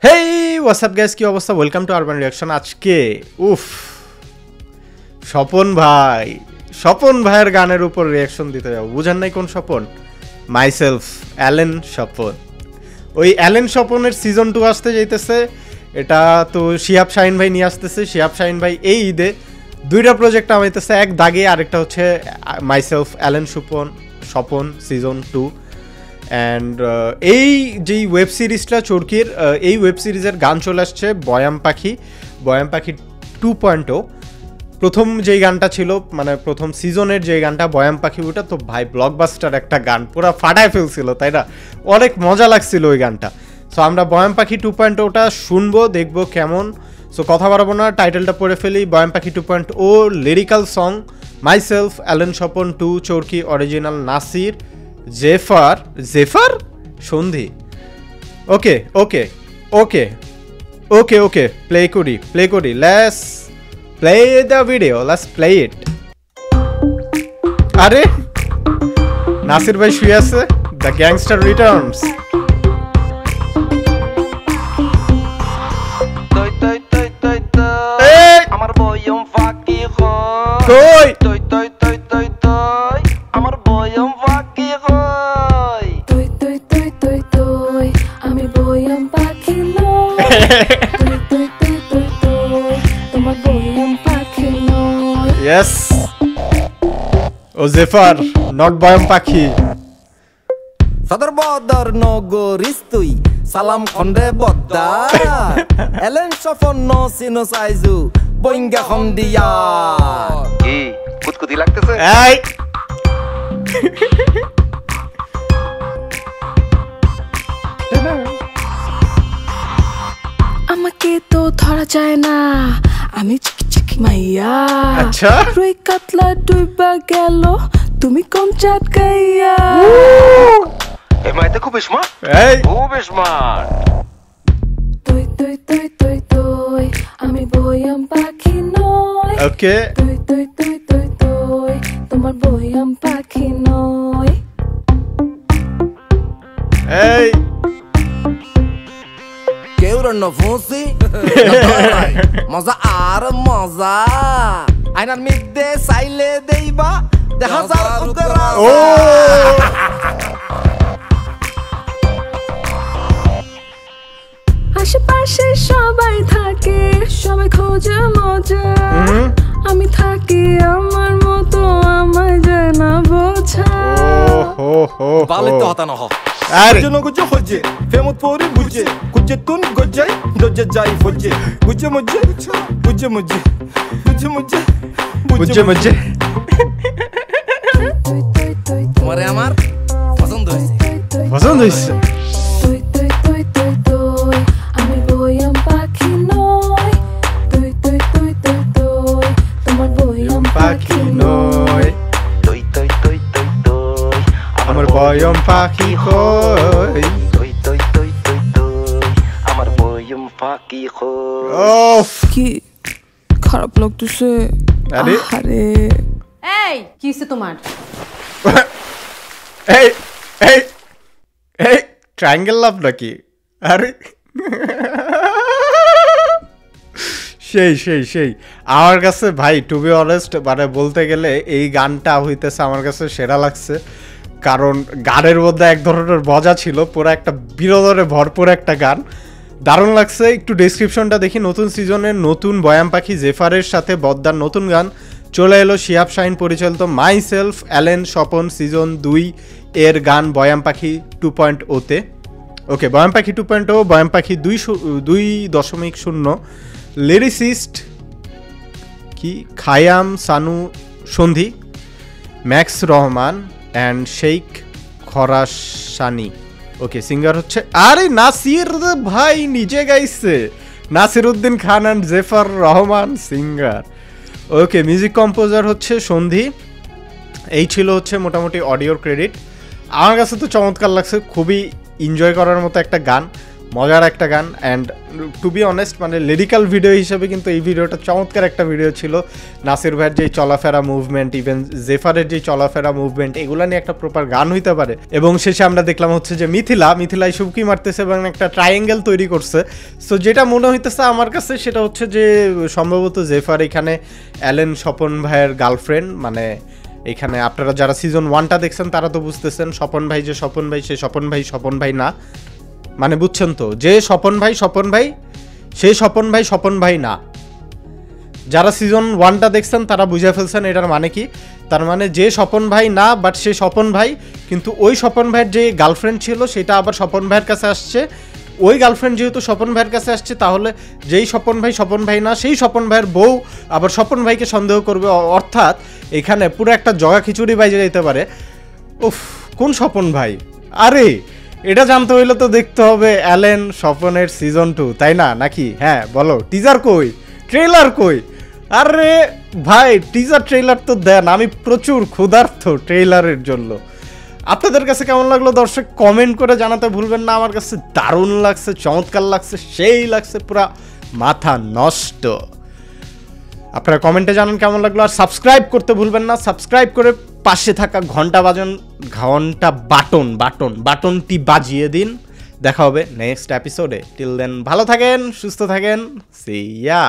হেই WhatsApp guys, কি অবস্থা? Welcome to urban reaction. আজকে স্বপন ভাইয়ের গানের উপর রিয়াকশন দিতে যাবো। বুঝেন নাই কোন স্বপন? মাইসেলফ, অ্যালেন স্বপন। ওই অ্যালেন স্বপনের সিজন 2 আসতে যাইতেছে। এটা তো শিহাব শাহিন ভাই নিয়ে আসতেছে। শিহাব শাহিন ভাই এই ঈদে দুইটা প্রজেক্ট নামাইতেছে, এক দাগে, আরেকটা হচ্ছে myself Allen Swapan season 2। And এই যেই ওয়েব সিরিজটা চরকির, এই ওয়েব সিরিজের গান চলে আসছে বয়াম পাখি 2.0। প্রথম যেই গানটা ছিল, মানে প্রথম সিজনের যে গানটা বয়াম পাখি, ওটা তো ভাই ব্লকবাস্টার একটা গান, পুরো ফাটায় ফেলছিল, তাই না? অনেক মজা লাগছিল ওই গানটা। সো আমরা বয়াম পাখি 2.0টা শুনবো, দেখবো কেমন। সো কথা বাড়াবো না, টাইটেলটা পড়ে ফেলি। বয়াম পাখি 2.0 lyrical song, myself Allen Swapan 2 Chorki original, Nasir, Jefar Sandhi. Okay okay okay okay okay play করি। Let's play the video, let's play it. আরে নাসির ভাই শুয়ে আছে। The gangster returns. আমার বয়ম ফাঁকি কই আমার বয়ম ফাঁকি আমি বয়ম পাখি নই, তোমার বয়ম পাখি নই। ইয়েস, ও জেফার, নট বয়াম পাখি। সদর বদর নগরিস তুই সালাম খন্ডে বদ্দা এলেন সফন সিনো সাইজু বইঙ্গা খন্ডিয়া। কি কুতকুতি লাগতেছে? এই আমাকে তো ধরা যায় না, আমি চিকি চিকি মাইয়া। আচ্ছা, রুই কাতলা ডুইবা গেল, তুমি কম চাটকাইয়া। এই মাইতে খুব স্মার্ট, এই খুব স্মার্ট। তুই তুই তুই তুই তুই আমি বয়ম পাখি নই। ওকে, তুই তুই তুই তুই তুই তোমার বয়ম পাখি নই। এই কেউ রান্না ফুসি মজা আর মজা আইনার মিদ্দে সাইলে দেইবা দেখা যার উদরা। ও আশেপাশে সবাই থাকে, সবাই খোঁজে মজা। আমি থাকি আমার মতো, আমায় জানা বোঝা। হো হো বালে তো হতা নহ আরে জন্য গুজে হজে ফেমত পরি বুঝে কুজে তুন গজাই দজে যাই ফজে বুঝে মুঝে বুঝে মুঝে বুঝে মুঝে বুঝে বুঝে। তুই তুই তুই তোমারে আমার পছন্দ হইছে। পছন্দ হইছে। তুই তুই তুই তুই তুই আমি বয়ম পাখি নই। তুই তুই তুই তুই তুই তোমার বয়ম পাখি নই। তুই তুই তুই তুই তুই আমার বয়ম পাখি কই। তুই তুই তুই তুই তুই আমার বয়ম পাখি কই। ওফ, কি খারাপ লাগতেছে? আরে আরে এই কি হইছে তোমার? এই এই এই ট্রায়াঙ্গেল লাভ নাকি? আরে সেই আমার কাছে ভাই, টু বি অনেস্ট, মানে বলতে গেলে এই গানটা হইতেছে আমার কাছে সেরা লাগছে। কারণ গানের মধ্যে এক ধরনের মজা ছিল, পুরো একটা বিনোদনে ভরপুর একটা গান, দারুণ লাগছে। একটু ডেসক্রিপশনটা দেখি। নতুন সিজনের নতুন বয়াম পাখি জেফারের সাথে বদ্দার নতুন গান চলে এলো। শিহাব শাহিন পরিচালিত মাইসেলফ অ্যালেন স্বপন সিজন 2 এর গান বয়াম পাখি 2.0-তে। ওকে, বয়াম পাখি 2.0, বয়াম পাখি 2.0। লিরিসিস্ট কি Khayyam Sanu Sandhi, Max Rahman and Sheikh Khorasani. Okay, singer হচ্ছে আরে নাসির ভাই নিজে গাইছে, Nasir Uddin Khan and Jefar Rahman singer. Okay, music composer হচ্ছে সন্ধি। এই ছিল হচ্ছে মোটামুটি অডিওর ক্রেডিট। আমার কাছে তো চমৎকার লাগছে, খুবই এনজয় করার মতো একটা গান। মজার একটা গান। অ্যান্ড টু বি অনেস্ট মানে লিরিক্যাল ভিডিও হিসেবে কিন্তু এই ভিডিওটা চমৎকার একটা ভিডিও ছিল। নাসির ভাইয়ের যেই চলাফেরা মুভমেন্ট, ইভেন জেফারের যেই চলাফেরা মুভমেন্ট, এগুলো নিয়ে একটা প্রপার গান হইতে পারে। এবং শেষে আমরা দেখলাম হচ্ছে যে মিথিলাই শুবকি মারতেছে এবং একটা ট্রায়াঙ্গেল তৈরি করছে। সো যেটা মনে হইতেছে আমার কাছে সেটা হচ্ছে যে সম্ভবত জেফার এখানে অ্যালেন স্বপন ভাইয়ের গার্লফ্রেন্ড। মানে এখানে আপনারা যারা সিজন 1টা দেখছেন তারা তো বুঝতেছেন স্বপন ভাই যে স্বপন ভাই, সে স্বপন ভাই না। মানে বুঝছেন তো, যে স্বপন ভাই সে স্বপন ভাই না। যারা সিজন 1টা দেখছেন তারা বুঝে ফেলছেন এটার মানে কি। তার মানে যে স্বপন ভাই না, বাট সে স্বপন ভাই, কিন্তু ওই স্বপন ভাইয়ের যে গার্লফ্রেন্ড ছিল সেটা আবার স্বপন ভাইয়ের কাছে আসছে। ওই গার্লফ্রেন্ড যেহেতু স্বপন ভাইয়ের কাছে আসছে, তাহলে যেই স্বপন ভাই না, সেই স্বপন ভাইয়ের বউ আবার স্বপন ভাইকে সন্দেহ করবে। অর্থাৎ এখানে পুরো একটা জগা খিচুড়ি বাইজে যেতে পারে। উফ, কোন স্বপন ভাই? আরে এটা জানতে হইলে তো দেখতে হবে অ্যালেন স্বপনের সিজন 2, তাই না? নাকি? হ্যাঁ বলো, টিজার কই, ট্রেলার কই? আরে ভাই টিজার ট্রেলার তো দেন, আমি প্রচুর ক্ষুধার্ত ট্রেলারের জন্য। আপনাদের কাছে কেমন লাগলো দর্শক কমেন্ট করে জানাতে ভুলবেন না। আমার কাছে দারুণ লাগছে, চমৎকার লাগছে, সেই লাগছে, পুরা মাথা নষ্ট। আপনারা কমেন্টে জানান কেমন লাগলো, আর সাবস্ক্রাইব করতে ভুলবেন না। সাবস্ক্রাইব করে পাশে থাকা ঘন্টা বাটনটি বাজিয়ে দিন। দেখা হবে নেক্সট এপিসোডে। টিল দেন ভালো থাকেন, সুস্থ থাকেন, সি ইয়া।